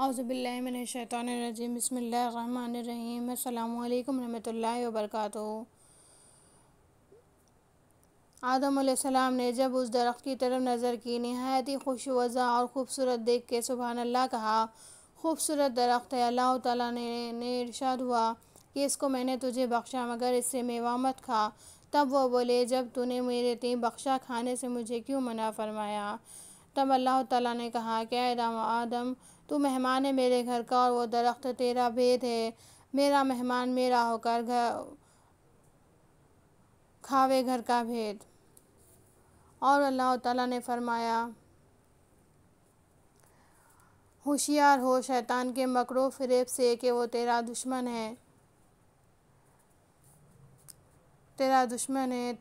اعوذ باللہ من الشیطان الرجیم بسم اللہ الرحمن الرحیم السلام علیکم ورحمۃ اللہ وبرکاتہ۔ آدم علیہ السلام نے جب اس درخت کی طرف نظر کی، نہایت ہی خوشوزا اور خوبصورت دیکھ کے سبحان اللہ کہا۔ خوبصورت درخت ہے۔ اللہ تعالیٰ نے ارشاد ہوا کہ اس کو میں نے تجھے بخشا، مگر اس سے میوہ مت کھا۔ تب وہ بولے، جب تو نے میرے تئیں بخشا، کھانے سے مجھے کیوں منع فرمایا؟ تب اللہ تعالیٰ نے کہا کہ اے آدم، تو مہمان ہے میرے گھر کا، اور وہ درخت تیرا بھید ہے۔ میرا مہمان میرا ہو کر کھاوے گھر کا بھید۔ اور اللہ تعالیٰ نے فرمایا، ہوشیار ہو شیطان کے مکر و فریب سے کہ وہ تیرا دشمن ہے۔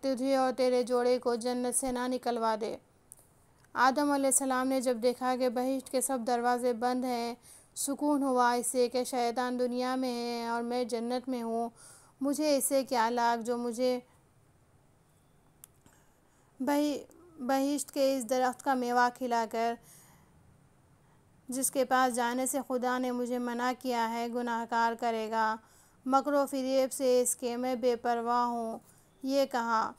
تجھے اور تیرے جوڑے کو جنت سے نہ نکلوا دے۔ آدم علیہ السلام نے جب دیکھا کہ بہشت کے سب دروازے بند ہیں، سکون ہوا اس سے کہ شیطان دنیا میں ہے اور میں جنت میں ہوں۔ مجھے اس سے کیا لاگ جو مجھے بہشت کے اس درخت کا میوہ کھلا کر، جس کے پاس جانے سے خدا نے مجھے منع کیا ہے، گناہگار کرے گا۔ مکر و فریب سے اس کے میں بے پرواہ ہوں۔ یہ کہا۔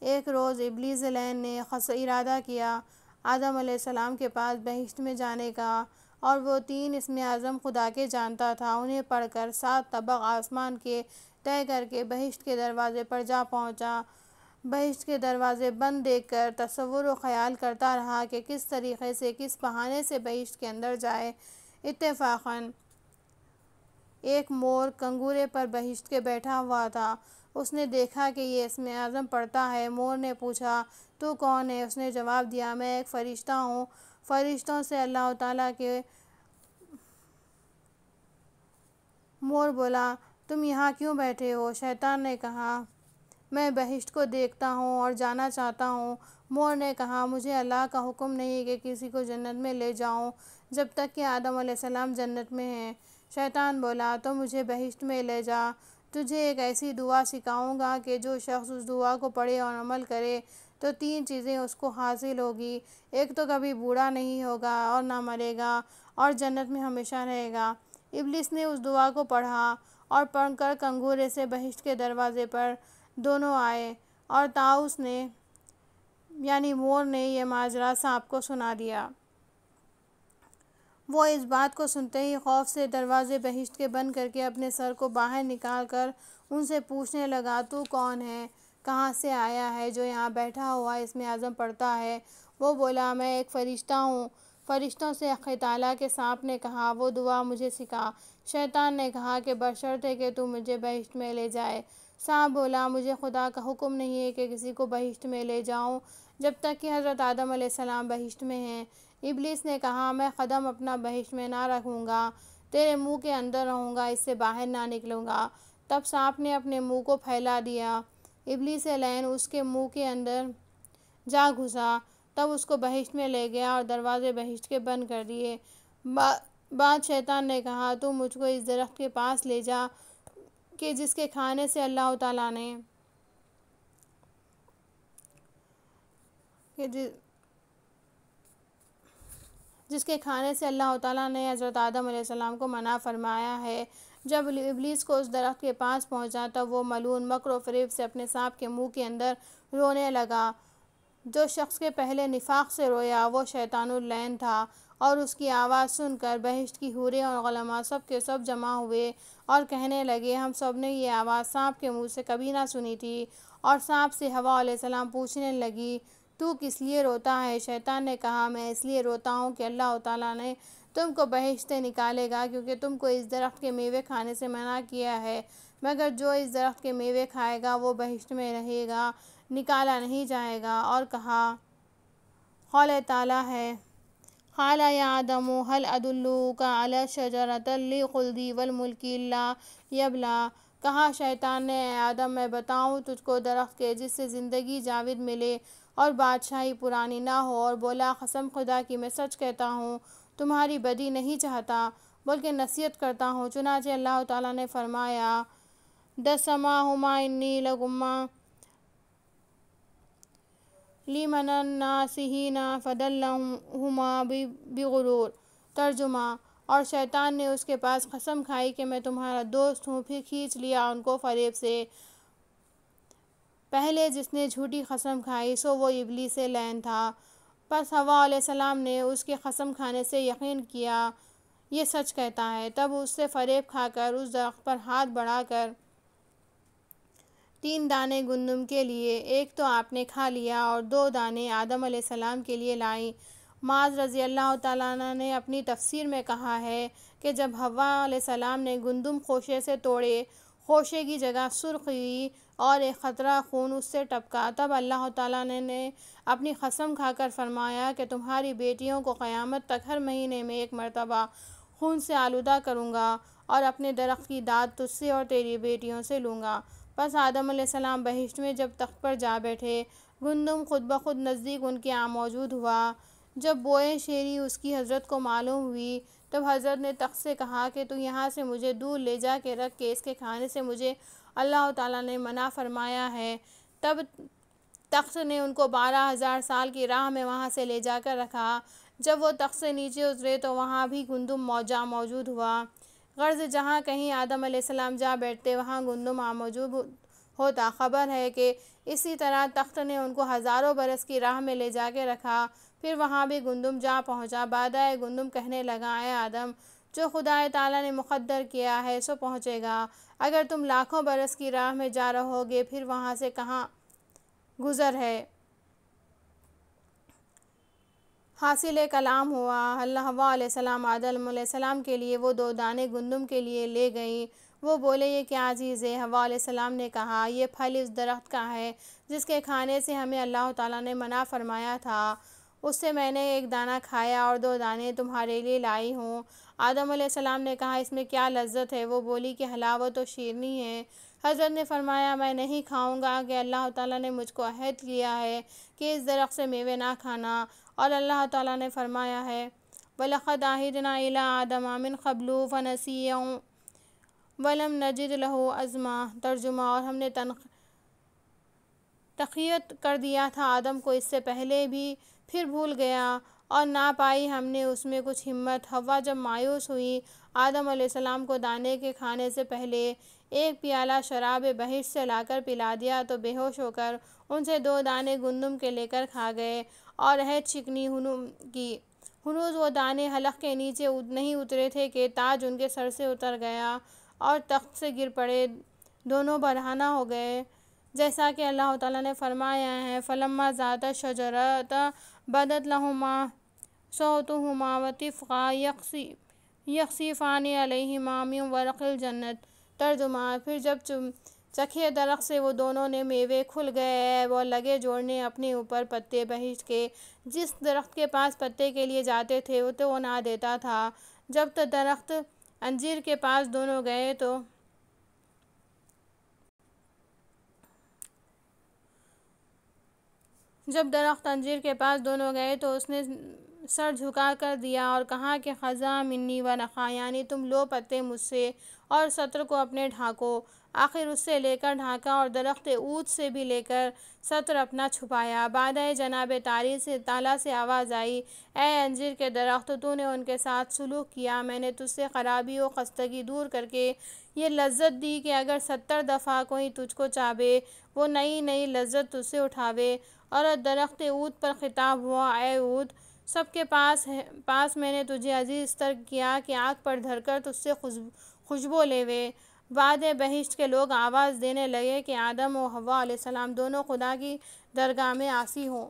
ایک روز ابلیس لعین نے ارادہ کیا آدم علیہ السلام کے پاس بہشت میں جانے کا، اور وہ 3 اسم اعظم خدا کے جانتا تھا۔ انہیں پڑھ کر 7 طبق آسمان کے طے کر کے بہشت کے دروازے پر جا پہنچا۔ بہشت کے دروازے بند دیکھ کر تصور و خیال کرتا رہا کہ کس طریقے سے، کس بہانے سے بہشت کے اندر جائے۔ اتفاقاً ایک مور کنگورے پر بہشت کے بیٹھا ہوا تھا۔ اس نے دیکھا کہ یہ اسم اعظم پڑھتا ہے۔ مور نے پوچھا، تو کون ہے؟ اس نے جواب دیا، میں ایک فرشتہ ہوں، فرشتوں سے اللہ تعالیٰ کے۔ مور بولا، تم یہاں کیوں بیٹھے ہو؟ شیطان نے کہا، میں بہشت کو دیکھتا ہوں اور جانا چاہتا ہوں۔ مور نے کہا، مجھے اللہ کا حکم نہیں کہ کسی کو جنت میں لے جاؤں جب تک کہ آدم علیہ السلام جنت میں ہیں۔ شیطان بولا، تو مجھے بہشت میں لے جا، تجھے ایک ایسی دعا سکھاؤں گا کہ جو شخص اس دعا کو پڑھے اور عمل کرے تو 3 چیزیں اس کو حاصل ہوگی۔ ایک تو کبھی بوڑھا نہیں ہوگا اور نہ مرے گا، اور جنت میں ہمیشہ رہے گا۔ ابلیس نے اس دعا کو پڑھا، اور پڑھ کر کنگورے سے بہشت کے دروازے پر دونوں آئے، اور طاؤس نے یعنی مور نے یہ ماجرا سانپ کو سنا دیا۔ وہ اس بات کو سنتے ہی خوف سے دروازے بہشت کے بند کر کے اپنے سر کو باہر نکال کر ان سے پوچھنے لگا، تو کون ہے؟ کہاں سے آیا ہے جو یہاں بیٹھا ہوا اسم اعظم پڑھتا ہے؟ وہ بولا، میں ایک فرشتہ ہوں، فرشتوں سے حق تعالیٰ کے۔ سانپ نے کہا، وہ دعا مجھے سکھا۔ شیطان نے کہا کہ بشرطے کہ تو مجھے بہشت میں لے جائے۔ سانپ بولا، مجھے خدا کا حکم نہیں ہے کہ کسی کو بہشت میں لے جاؤں جب تک کہ حضرت آدم علیہ السلام بہشت میں ہیں۔ ابلیس نے کہا، میں قدم اپنا بہشت میں نہ رکھوں گا، تیرے منہ کے اندر رہوں گا، اس سے باہر نہ نکلوں گا۔ تب سانپ نے اپنے منہ کو پھیلا دیا، ابلیس لعین اس کے منہ کے اندر جا گھسا، تب اس کو بہشت میں لے گیا اور دروازے بہشت کے بند کر دیے۔ بعد شیطان نے کہا، تو مجھ کو اس درخت کے پاس لے جا کہ جس کے کھانے سے اللہ تعالیٰ نے حضرت آدم علیہ السلام کو منع فرمایا ہے۔ جب ابلیس کو اس درخت کے پاس پہنچا، تب وہ ملعون مکر و فریب سے اپنے سانپ کے منہ کے اندر رونے لگا۔ جو شخص کے پہلے نفاق سے رویا وہ شیطان اللعین تھا، اور اس کی آواز سن کر بہشت کی حوریں اور غلاماں سب کے سب جمع ہوئے اور کہنے لگے، ہم سب نے یہ آواز سانپ کے منہ سے کبھی نہ سنی تھی۔ اور سانپ سے حوا علیہ السلام پوچھنے لگی، تو کس لیے روتا ہے؟ شیطان نے کہا، میں اس لیے روتا ہوں کہ اللہ تعالیٰ نے تم کو بہشت سے نکالے گا، کیونکہ تم کو اس درخت کے میوے کھانے سے منع کیا ہے، مگر جو اس درخت کے میوے کھائے گا وہ بہشت میں رہے گا، نکالا نہیں جائے گا۔ اور کہا، قول تعالیٰ ہے، قال یا آدم هل ادلک علی شجرۃ الخلد والملک لا یبلی۔ کہا شیطان نے، اے آدم، میں بتاؤں تجھ کو درخت کے جس سے زندگی جاوید ملے اور بادشاہی پرانی نہ ہو؟ اور بولا، قسم خدا کی میں سچ کہتا ہوں، تمہاری بدی نہیں چاہتا بلکہ نصیحت کرتا ہوں۔ چنانچہ اللہ تعالیٰ نے فرمایا، دسماہما انی لکما لمن الناصحین فدلہما بغرور۔ ترجمہ، اور شیطان نے اس کے پاس قسم کھائی کہ میں تمہارا دوست ہوں، پھر کھینچ لیا ان کو فریب سے۔ پہلے جس نے جھوٹی قسم کھائی سو وہ ابلیس لعین تھا۔ پس حوا علیہ السلام نے اس کے قسم کھانے سے یقین کیا یہ سچ کہتا ہے، تب اس سے فریب کھا کر اس درخت پر ہاتھ بڑھا کر 3 دانے گندم کے لیے، ایک تو آپ نے کھا لیا اور 2 دانے آدم علیہ السلام کے لیے لائیں۔ معاذ رضی اللہ تعالیٰ عنہ نے اپنی تفسیر میں کہا ہے کہ جب حوا علیہ السلام نے گندم خوشے سے توڑے، خوشے کی جگہ سرخ ہوئی اور ایک قطرہ خون اس سے ٹپکا، تب اللہ تعالیٰ نے اپنی قسم کھا کر فرمایا کہ تمہاری بیٹیوں کو قیامت تک ہر مہینے میں 1 مرتبہ خون سے آلودہ کروں گا اور اپنے درخت کی داد تجھ سے اور تیری بیٹیوں سے لوں گا۔ پس آدم علیہ السلام بہشت میں جب تخت پر جا بیٹھے، گندم خود بخود نزدیک ان کے موجود ہوا۔ جب بوئے شیری اس کی حضرت کو معلوم ہوئی، تب حضرت نے تخت سے کہا کہ تو یہاں سے مجھے دور لے جا کے رکھ کے اس کے کھانے سے مجھے اللہ تعالیٰ نے منع فرمایا ہے۔ تب تخت نے ان کو 12,000 سال کی راہ میں وہاں سے لے جا کر رکھا۔ جب وہ تخت سے نیچے اترے تو وہاں بھی گندم موجود ہوا۔ غرض جہاں کہیں آدم علیہ السلام جا بیٹھتے وہاں گندم موجود ہوتا۔ خبر ہے کہ اسی طرح تخت نے ان کو ہزاروں برس کی راہ میں لے جا کے رکھا، پھر وہاں بھی گندم جا پہنچا۔ بادۂ گندم کہنے لگا، اے آدم، جو خدا تعالیٰ نے مقدر کیا ہے سو پہنچے گا۔ اگر تم لاکھوں برس کی راہ میں جا رہو گے پھر وہاں سے کہاں گزر ہے۔ حاصل کلام ہوا۔ حوا علیہ السلام آدم علیہ السلام کے لیے وہ 2 دانے گندم کے لیے لے گئیں۔ وہ بولے یہ کیا چیز ہے؟ حوا علیہ السلام نے کہا یہ پھل اس درخت کا ہے جس کے کھانے سے ہمیں اللہ تعالیٰ نے منع فرمایا تھا، اس سے میں نے 1 دانہ کھایا اور 2 دانے تمہارے لیے لائی ہوں۔ آدم علیہ السلام نے کہا اس میں کیا لذت ہے؟ وہ بولی کہ حلاوت و شیرنی ہے۔ حضرت نے فرمایا میں نہیں کھاؤں گا کہ اللہ تعالیٰ نے مجھ کو عہد کیا ہے کہ اس درخت سے میوے نہ کھانا، اور اللہ تعالیٰ نے فرمایا ہے وَلَقَدْ عَهِدْنَا إِلَىٰ آدَمَ مِنْ قَبْلُ فَنَسِيَ وَلَمْ نَجِدْ لَهُ عَزْمًا۔ ترجمہ، اور ہم نے تقویت کر دیا تھا آدم کو اس سے پہلے بھی، پھر بھول گیا اور نہ پائی ہم نے اس میں کچھ ہمت۔ حوا جب مایوس ہوئی، آدم علیہ السلام کو دانے کے کھانے سے پہلے 1 پیالہ شراب بہشت سے لا کر پلا دیا تو بے ہوش ہو کر ان سے 2 دانے گندم کے لے کر کھا گئے اور عہد شکنی کی۔ ہنوز وہ دانے حلق کے نیچے نہیں اترے تھے کہ تاج ان کے سر سے اتر گیا اور تخت سے گر پڑے، دونوں برہنہ ہو گئے، جیسا کہ اللہ تعالیٰ نے فرمایا ہے فَلَمَّا ذَاقَا الشَّجَرَةَ بَدَتْ لَهُمَا سَوْآتُهُمَا وَطَفِقَا يَخْصِفَانِ عَلَيْهِمَا مِنْ وَرَقِ الْجَنَّةِ۔ ترجمہ، پھر جب چکھے درخت سے وہ دونوں نے میوے، کھل گئے وہ لگے جوڑنے اپنے اوپر پتے بہشت کے۔ جس درخت کے پاس پتے کے لیے جاتے تھے تو وہ نہ دیتا تھا۔ جب درخت انجیر کے پاس دونوں گئے تو اس نے سر جھکا کر دیا اور کہا کہ خذا منی ورقا، یعنی تم لو پتے مجھ سے اور سطر کو اپنے ڈھانکو۔ آخر اس سے لے کر ڈھانکا اور درخت عود سے بھی لے کر سطر اپنا چھپایا۔ بعدہ جناب تعالیٰ سے آواز آئی، اے انجیر کے درخت، تو نے ان کے ساتھ سلوک کیا، میں نے تجھ سے خرابی و خستگی دور کر کے یہ لذت دی کہ اگر 70 دفعہ کوئی تجھ کو چاہے وہ نئی نئی لذت تجھ سے اٹھاوے۔ اور درخت عود پر خطاب ہوا، اے عود، سب کے پاس میں نے تجھے عزیز تر کیا کہ آگ پر دھر کر تجھ سے خوشبو لیوے۔ بعد بہشت کے لوگ آواز دینے لگے کہ آدم و حوا علیہ السلام دونوں خدا کی درگاہ میں عاصی ہوں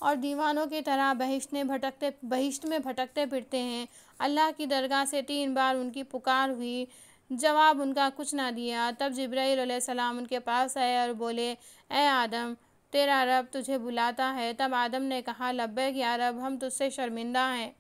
اور دیوانوں کی طرح بہشت میں بھٹکتے پھرتے ہیں۔ اللہ کی درگاہ سے 3 بار ان کی پکار ہوئی، جواب ان کا کچھ نہ دیا۔ تب جبرائیل علیہ السلام ان کے پاس آئے اور بولے، اے آدم، تیرا رب تجھے بلاتا ہے۔ تب آدم نے کہا، لبیک یا رب، ہم تجھ سے شرمندہ ہیں۔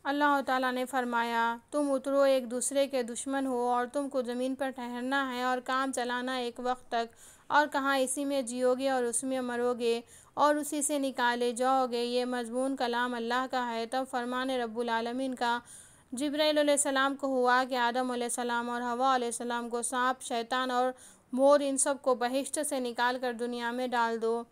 اللہ تعالیٰ نے فرمایا، تم اترو، ایک دوسرے کے دشمن ہو اور تم کو زمین پر ٹھہرنا ہے اور کام چلانا ایک وقت تک، اور کہاں اسی میں جیو گے اور اس میں مرو گے اور اسی سے نکالے جاؤ گے۔ یہ مضمون کلام اللہ کا ہے۔ تب فرمان رب العالمین کا جبرائیل علیہ السلام کو ہوا کہ آدم علیہ السلام اور حوا علیہ السلام کو سانپ، شیطان اور مور ان سب کو بہشت سے نکال کر دنیا میں ڈال دو۔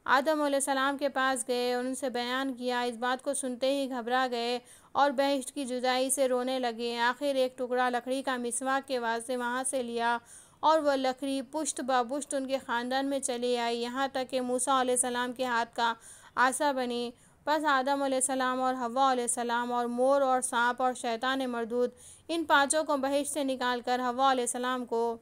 آدم علیہ السلام کے پاس گئے اور ان سے بیان کیا۔ اس بات کو سنتے ہی گھبرا گئے اور بہشت کی جدائی سے رونے لگے۔ آخر ایک ٹکڑا لکڑی کا مسواک کے واسطے وہاں سے لیا اور وہ لکڑی پشت بہ پشت ان کے خاندان میں چلی آئی، یہاں تک کہ موسیٰ علیہ السلام کے ہاتھ کا عصا بنی۔ پس آدم علیہ السلام اور حوا علیہ السلام اور مور اور سانپ اور شیطان مردود ان پانچوں کو بہشت سے نکال کر حوا علیہ السلام کو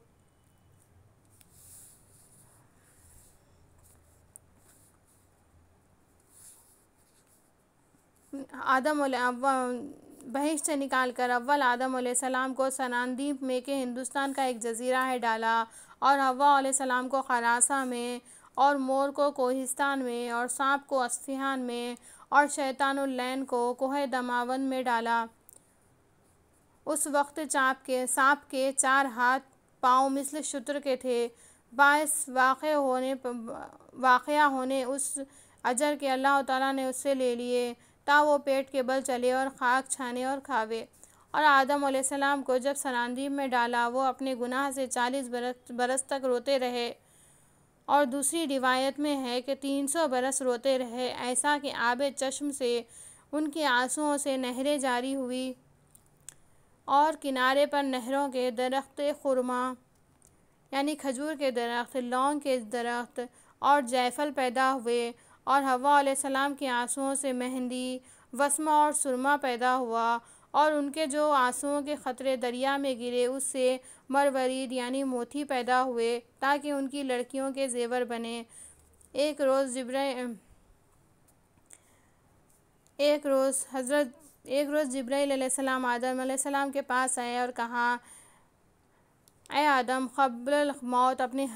بہشت سے نکال کر اول آدم علیہ السلام کو سناندیپ میں کہ ہندوستان کا ایک جزیرہ ہے ڈالا، اور حوا علیہ السلام کو خراساں میں، اور مور کو کوہستان میں، اور سانپ کو اصفہان میں، اور شیطان اللعین کو کوہ دماوند میں ڈالا۔ اس وقت سانپ کے 4 ہاتھ پاؤں مثل شتر کے تھے۔ باعث واقعہ ہونے اس اجر کے اللہ تعالیٰ نے اس سے لے لیے تا وہ پیٹ کے بل چلے اور خاک چھانے اور کھاوے۔ اور آدم علیہ السلام کو جب سناندیپ میں ڈالا وہ اپنے گناہ سے 40 برس تک روتے رہے، اور دوسری روایت میں ہے کہ 300 برس روتے رہے، ایسا کہ آب چشم سے ان کے آنسوؤں سے نہریں جاری ہوئی، اور کنارے پر نہروں کے درخت خرما یعنی کھجور کے درخت، لونگ کے درخت اور جیفل پیدا ہوئے، اور حوا علیہ السلام کے آنسوؤں سے مہندی، وسمہ اور سرما پیدا ہوا، اور ان کے جو آنسوؤں کے قطرے دریا میں گرے اس سے مروارید یعنی موتی پیدا ہوئے تاکہ ان کی لڑکیوں کے زیور بنے۔ ایک روز جبرائیل علیہ السلام آدم علیہ السلام کے پاس آئے اور کہا، اے آدم، قبل الموت اپنی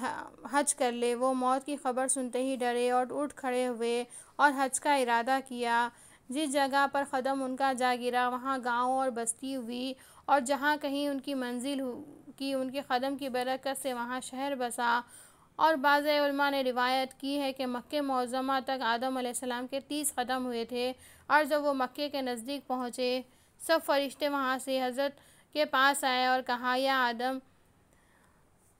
حج کر لے۔ وہ موت کی خبر سنتے ہی ڈرے اور اٹھ کھڑے ہوئے اور حج کا ارادہ کیا۔ جس جگہ پر قدم ان کا جا گرا وہاں گاؤں اور بستی ہوئی، اور جہاں کہیں ان کی منزل کی ان کے قدم کی برکت سے وہاں شہر بسا۔ اور بعض علماء نے روایت کی ہے کہ مکہ معظمہ تک آدم علیہ السلام کے 30 قدم ہوئے تھے، اور جب وہ مکے کے نزدیک پہنچے سب فرشتے وہاں سے حضرت کے پاس آئے اور کہا، یا آدم،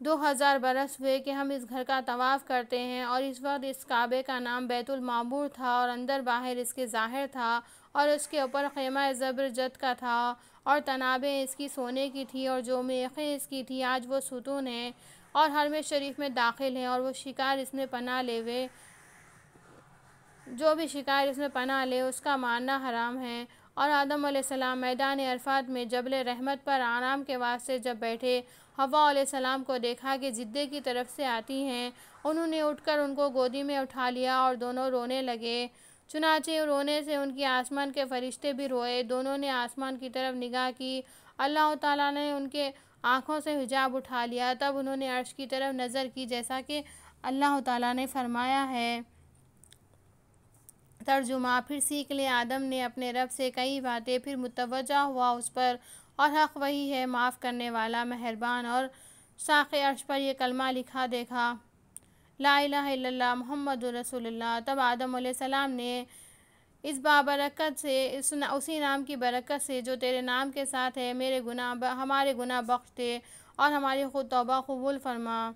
2000 برس ہوئے کہ ہم اس گھر کا طواف کرتے ہیں، اور اس وقت اس کعبے کا نام بیت المعمور تھا، اور اندر باہر اس کے ظاہر تھا، اور اس کے اوپر خیمہ زبرجد کا تھا، اور تنابیں اس کی سونے کی تھی، اور جو میخیں اس کی تھی آج وہ ستون ہیں، اور حرم شریف میں داخل ہیں، اور وہ شکار اس میں پناہ لے جو بھی شکار اس میں پناہ لے اس کا مارنا حرام ہے۔ اور آدم علیہ السلام میدان عرفات میں جبل رحمت پر آرام کے واسطے جب بیٹھے، حوا علیہ السلام کو دیکھا کہ جدے کی طرف سے آتی ہیں، انہوں نے اٹھ کر ان کو گودی میں اٹھا لیا اور دونوں رونے لگے۔ چنانچہ رونے سے ان کی آسمان کے فرشتے بھی روئے، دونوں نے آسمان کی طرف نگاہ کی، اللہ تعالیٰ نے ان کے آنکھوں سے حجاب اٹھا لیا، تب انہوں نے عرش کی طرف نظر کی جیسا کہ اللہ تعالیٰ نے فرمایا ہے۔ ترجمہ: پھر سیکھ لے آدم نے اپنے رب سے کئی باتیں، پھر متوجہ ہوا اس پر، اور حق وہی ہے، معاف کرنے والا، مہربان، اور ساقِ عرش پر یہ کلمہ لکھا دیکھا، لا الہ الا اللہ محمد رسول اللہ۔ تب آدم علیہ السلام نے اس بابرکت سے، اسی نام کی برکت سے جو تیرے نام کے ساتھ ہے، ہمارے گناہ بخش دے اور ہماری خود توبہ قبول فرما۔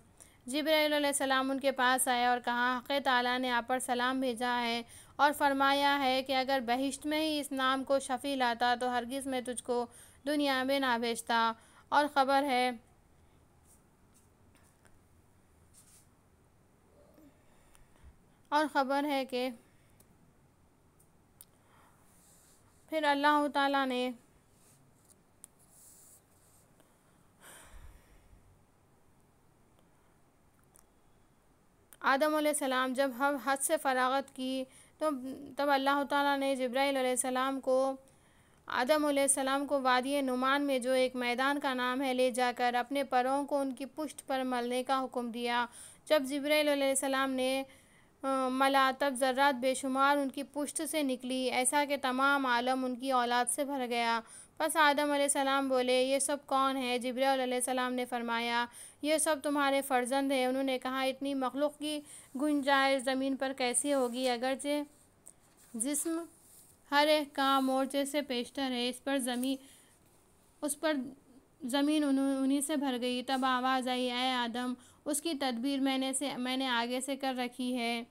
جبرائیل علیہ السلام ان کے پاس آئے اور کہا، حق تعالیٰ نے آپ پر سلام بھیجا ہے اور فرمایا ہے کہ اگر بہشت میں ہی اس نام کو شفیع لاتا تو ہرگز میں تجھ کو دنیا میں نہ بھیجتا۔ اور خبر ہے کہ پھر اللہ تعالیٰ نے آدم علیہ السلام جب حج سے فراغت کی تو تب اللہ تعالیٰ نے جبرائیل علیہ السلام کو آدم علیہ السلام کو وادی نعمان میں جو ایک میدان کا نام ہے لے جا کر اپنے پروں کو ان کی پشت پر ملنے کا حکم دیا۔ جب جبرائیل علیہ السلام نے ملا تب ذرات بے شمار ان کی پشت سے نکلی، ایسا کہ تمام عالم ان کی اولاد سے بھر گیا۔ پس آدم علیہ السلام بولے یہ سب کون ہے؟ جبرائیل علیہ السلام نے فرمایا یہ سب تمہارے فرزند ہیں۔ انہوں نے کہا اتنی مخلوق کی گنجائش زمین پر کیسی ہوگی؟ اگرچہ جسم ہر ایک کام مورچے سے پیشتر ہے، اس پر زمین انہی سے بھر گئی۔ تب آواز آئی اے آدم، اس کی تدبیر میں نے آگے سے کر رکھی ہے۔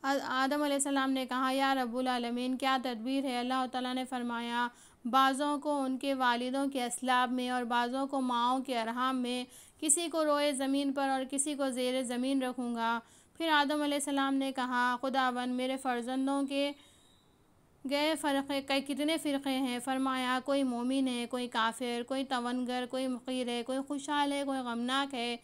آدم علیہ السلام نے کہا یا رب العالمین کیا تدبیر ہے؟ اللہ تعالیٰ نے فرمایا بعضوں کو ان کے والدوں کے اصلاب میں اور بعضوں کو ماؤں کے ارحام میں، کسی کو روئے زمین پر اور کسی کو زیر زمین رکھوں گا۔ پھر آدم علیہ السلام نے کہا خداوند میرے فرزندوں کے گئے فرقے کتنے فرقے ہیں؟ فرمایا کوئی مومن ہے، کوئی کافر، کوئی توانگر، کوئی مقیر ہے، کوئی خوشحال ہے، کوئی غمناک ہے۔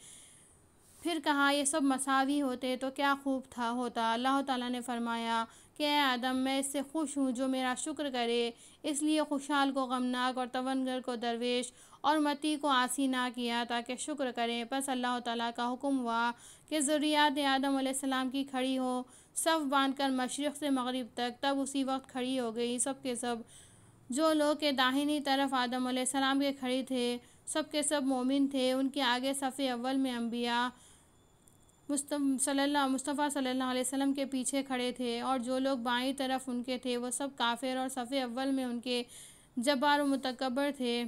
پھر کہا یہ سب مساوی ہوتے تو کیا خوب ہوتا۔ اللہ تعالیٰ نے فرمایا کہ اے آدم میں اس سے خوش ہوں جو میرا شکر کرے، اس لیے خوشحال کو غمناک اور توانگر کو درویش اور متی کو عاصی نہ کیا تاکہ شکر کریں۔ پس اللہ تعالیٰ کا حکم ہوا کہ ذریات آدم علیہ السلام کی کھڑی ہو صف باندھ کر مشرق سے مغرب تک۔ تب اسی وقت کھڑی ہو گئی سب کے سب جو لوگ کے داہنی طرف آدم علیہ السلام کے کھڑے تھے، سب کے سب مومن تھے۔ ان کے آگے صف اول میں انبیاء مصطفیٰ صلی اللہ علیہ وسلم کے پیچھے کھڑے تھے، اور جو لوگ بائیں طرف ان کے تھے وہ سب کافر اور صف اول میں ان کے جبار و متکبر تھے۔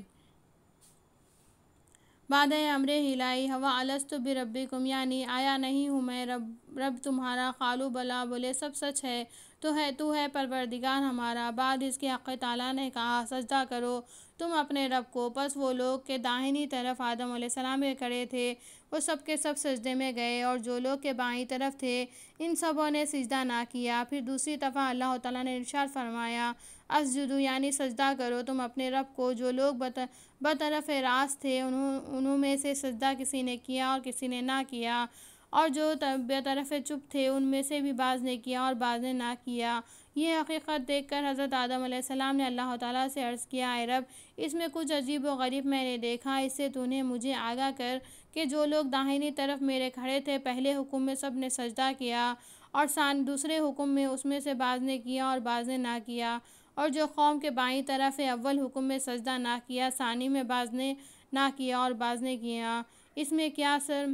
بعد امر الہی ہوا الست بربکم، یعنی آیا نہیں ہوں میں رب تمہارا؟ قالوا بلی، بولے سب سچ ہے تو ہے پروردگار ہمارا۔ بعد اس کے حق تعالیٰ نے کہا سجدہ کرو تم اپنے رب کو۔ پس وہ لوگ کے داہنی طرف آدم علیہ السلام کے کھڑے تھے وہ سب کے سب سجدے میں گئے، اور جو لوگ کے بائیں طرف تھے ان سبوں نے سجدہ نہ کیا۔ پھر دوسری دفعہ اللہ تعالیٰ نے ارشاد فرمایا اسجدوا، یعنی سجدہ کرو تم اپنے رب کو۔ جو لوگ بطرف راست تھے انہوں میں سے سجدہ کسی نے کیا اور کسی نے نہ کیا، اور جو بطرف چپ تھے ان میں سے بھی بعض نے کیا اور بعض نے نہ کیا۔ یہ حقیقت دیکھ کر حضرت آدم علیہ السلام نے اللہ تعالیٰ سے عرض کیا اے رب، اس میں کچھ عجیب و غریب میں نے دیکھا، اس سے تو نے مجھے آگاہ کر کہ جو لوگ داہنی طرف میرے کھڑے تھے پہلے حکم میں سب نے سجدہ کیا، اور دوسرے حکم میں اس میں سے بعض نے کیا اور بعض نے نہ کیا، اور جو قوم کے بائیں طرف اول حکم میں سجدہ نہ کیا، ثانی میں بعض نے نہ کیا اور بعض نے کیا۔ اس میں کیا سر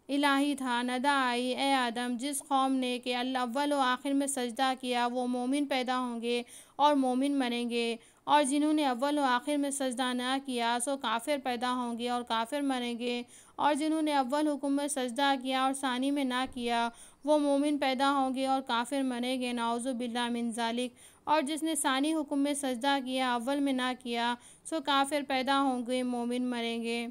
الہی تھا؟ ندا آئی اے آدم، جس قوم نے کہ اول و آخر میں سجدہ کیا وہ مومن پیدا ہوں گے اور مومن مریں گے، اور جنہوں نے اول و آخر میں سجدہ نہ کیا سو کافر پیدا ہوں گے اور کافر مریں گے، اور جنہوں نے اول حکم میں سجدہ کیا اور ثانی میں نہ کیا وہ مومن پیدا ہوں گے اور کافر مریں گے، نعوذ باللہ من ذالک، اور جس نے ثانی حکم میں سجدہ کیا اول میں نہ کیا سو کافر پیدا ہوں گے مومن مریں گے۔